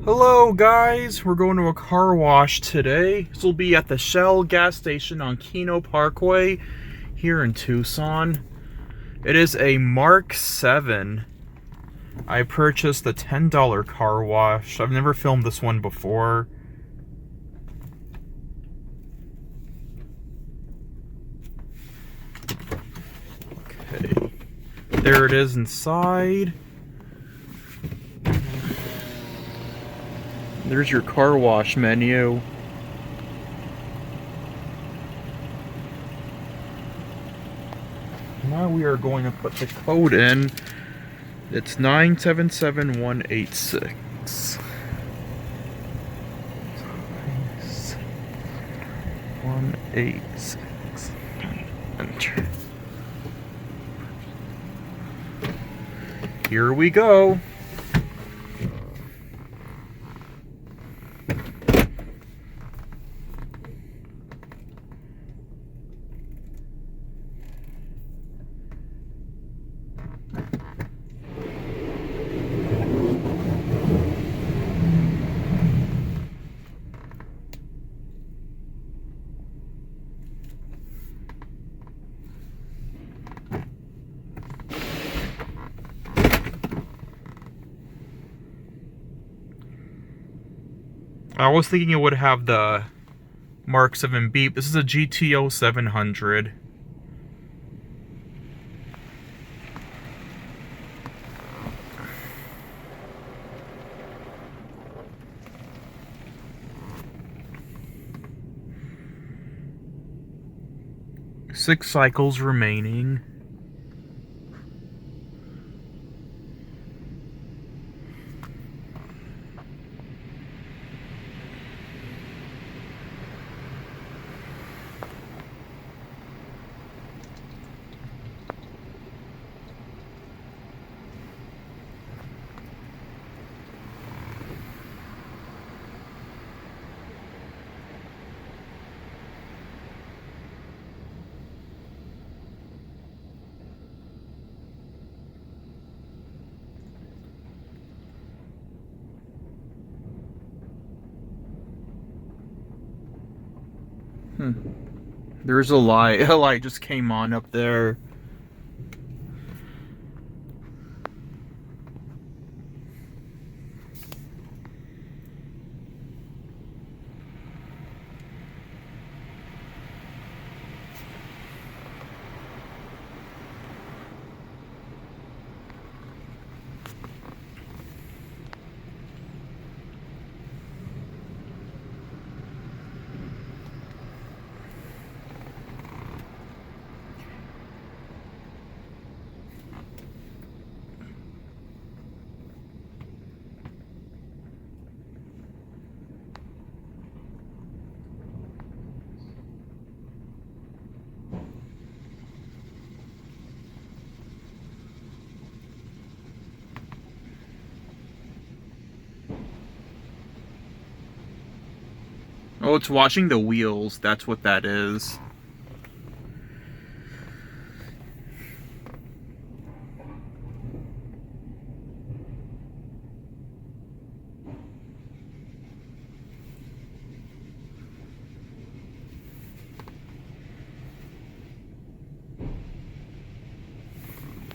Hello guys, we're going to a car wash today. This will be at the Shell gas station on Kino Parkway here in Tucson. It is a Mark VII. I purchased a $10 car wash. I've never filmed this one before. Okay, there it is inside. There's your car wash menu. Now we are going to put the code in. It's 977186. 186. Enter. Here we go. I was thinking it would have the Mark VII beep. This is a GTO 700. Six cycles remaining. There's a light. A light just came on up there. Oh, it's washing the wheels. That's what that is.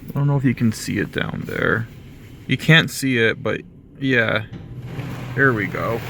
I don't know if you can see it down there. You can't see it, but yeah. There we go.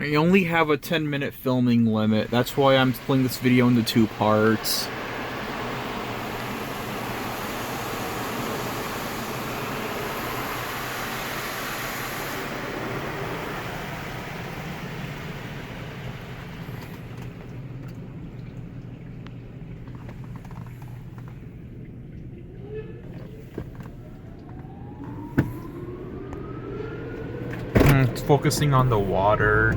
I only have a 10-minute filming limit. That's why I'm splitting this video into 2 parts. It's focusing on the water.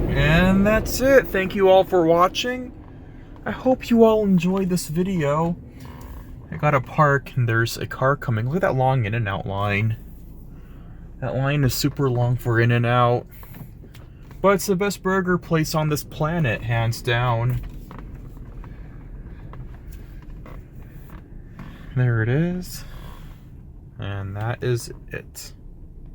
And that's it. Thank you all for watching. I hope you all enjoyed this video. I gotta park and there's a car coming. Look at that long in and out line. That line is super long for in and out. But it's the best burger place on this planet, hands down. There it is. And that is it.